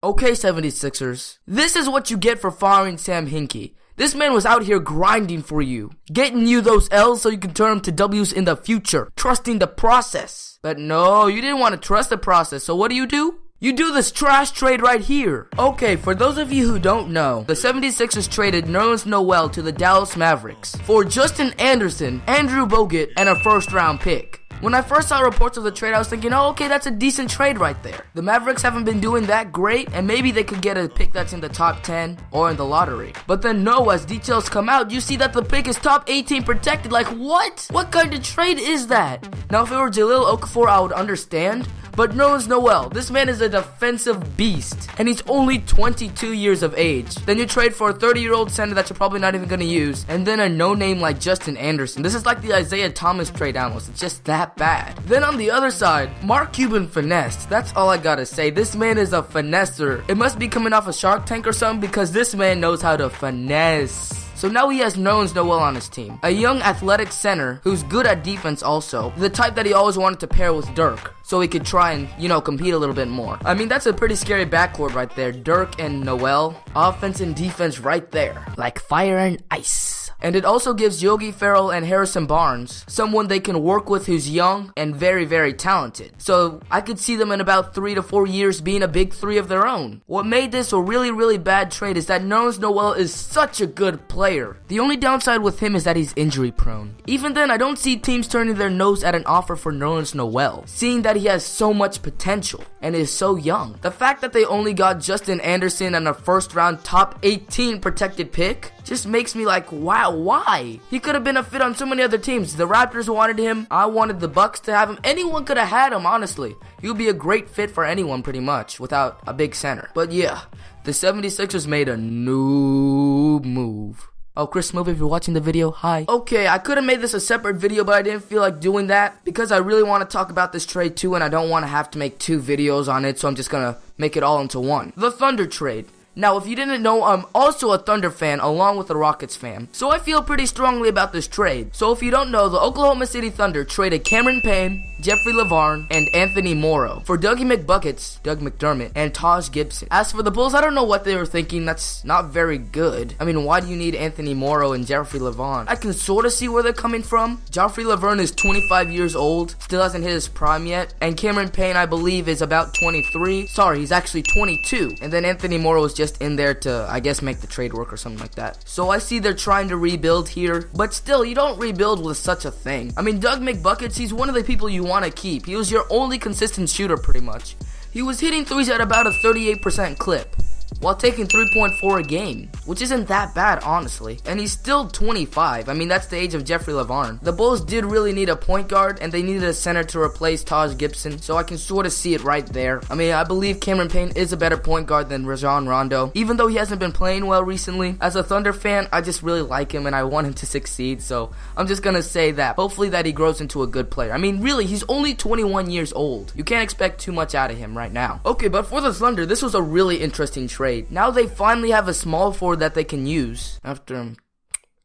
Okay, 76ers, this is what you get for firing Sam Hinkie. This man was out here grinding for you, getting you those L's so you can turn them to W's in the future, trusting the process. But no, you didn't want to trust the process, so what do? You do this trash trade right here. Okay, for those of you who don't know, the 76ers traded Nerlens Noel to the Dallas Mavericks for Justin Anderson, Andrew Bogut, and a first-round pick. When I first saw reports of the trade, I was thinking, oh, okay, that's a decent trade right there. The Mavericks haven't been doing that great, and maybe they could get a pick that's in the top 10 or in the lottery. But then no, as details come out, you see that the pick is top 18 protected. Like, what? What kind of trade is that? Now, if it were Jahlil Okafor, I would understand. But Nerlens Noel, this man is a defensive beast, and he's only 22 years of age. Then you trade for a 30-year-old center that you're probably not even going to use, and then a no-name like Justin Anderson. This is like the Isaiah Thomas trade almost. It's just that bad. Then on the other side, Mark Cuban finessed. That's all I gotta say. This man is a finesser. It must be coming off a Shark Tank or something because this man knows how to finesse. So now he has Nerlens Noel on his team. A young athletic center who's good at defense also. The type that he always wanted to pair with Dirk. So he could try and, compete a little bit more. I mean, that's a pretty scary backcourt right there. Dirk and Noel. Offense and defense right there. Like fire and ice. And it also gives Yogi Ferrell and Harrison Barnes someone they can work with who's young and very, very talented. So I could see them in about 3 to 4 years being a big three of their own. What made this a really, really bad trade is that Nerlens Noel is such a good player. The only downside with him is that he's injury prone. Even then, I don't see teams turning their nose at an offer for Nerlens Noel, seeing that he has so much potential and is so young. The fact that they only got Justin Anderson and a first round top 18 protected pick just makes me like, wow, why? He could have been a fit on so many other teams. The Raptors wanted him. I wanted the Bucks to have him. Anyone could have had him, honestly. He would be a great fit for anyone pretty much without a big center. But yeah, the 76ers made a noob move. Oh, Chris Smooth, if you're watching the video, hi. Okay, I could have made this a separate video, but I didn't feel like doing that because I really want to talk about this trade too, and I don't want to have to make 2 videos on it, so I'm just gonna make it all into one. The Thunder trade. Now, if you didn't know, I'm also a Thunder fan along with a Rockets fan, so I feel pretty strongly about this trade. So if you don't know, the Oklahoma City Thunder traded Cameron Payne, Jeffrey LaVarn, and Anthony Morrow for Dougie McBuckets, Doug McDermott, and Taj Gibson. As for the Bulls, I don't know what they were thinking. That's not very good. I mean, why do you need Anthony Morrow and Jeffrey LaVarn? I can sort of see where they're coming from. Jeffrey LaVarn is 25 years old, still hasn't hit his prime yet, and Cameron Payne, I believe, is about 23. Sorry, he's actually 22. And then Anthony Morrow is just in there to, I guess, make the trade work or something like that. So I see they're trying to rebuild here, but still, you don't rebuild with such a thing. I mean, Doug McBuckets, he's one of the people you want to keep. He was your only consistent shooter pretty much. He was hitting threes at about a 38% clip while taking 3.4 a game, which isn't that bad, honestly. And he's still 25. I mean, that's the age of Jeffrey LaVarn. The Bulls did really need a point guard, and they needed a center to replace Taj Gibson, so I can sort of see it right there. I mean, I believe Cameron Payne is a better point guard than Rajon Rondo, even though he hasn't been playing well recently. As a Thunder fan, I just really like him, and I want him to succeed, so I'm just gonna say that. Hopefully that he grows into a good player. I mean, really, he's only 21 years old. You can't expect too much out of him right now. Okay, but for the Thunder, this was a really interesting trade. Now they finally have a small forward that they can use after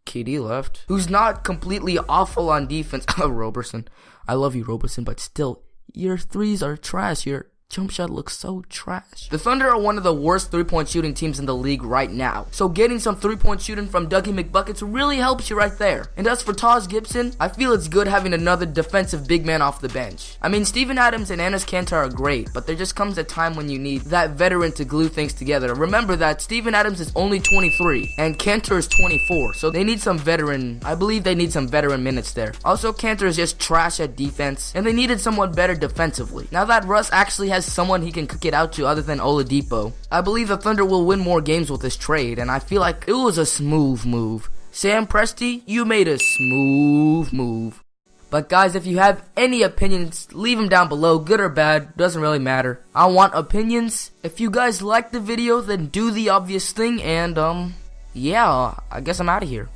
KD left, who's not completely awful on defense. Roberson, I love you, Roberson, but still, your threes are trash. Your jump shot looks so trash. The Thunder are one of the worst three-point shooting teams in the league right now. So getting some three-point shooting from Dougie McBuckets really helps you right there. And as for Taj Gibson, I feel it's good having another defensive big man off the bench. I mean, Steven Adams and Enes Kanter are great, but there just comes a time when you need that veteran to glue things together. Remember that Steven Adams is only 23 and Kanter is 24, so they need some veteran, I believe they need some veteran minutes there. Also, Kanter is just trash at defense, and they needed someone better defensively. Now that Russ actually has someone he can cook it out to other than Oladipo, I believe the Thunder will win more games with this trade, and I feel like it was a smooth move. Sam Presti, you made a smooth move. But guys, if you have any opinions, leave them down below, good or bad, doesn't really matter. I want opinions. If you guys like the video, then do the obvious thing, and yeah, I guess I'm out of here.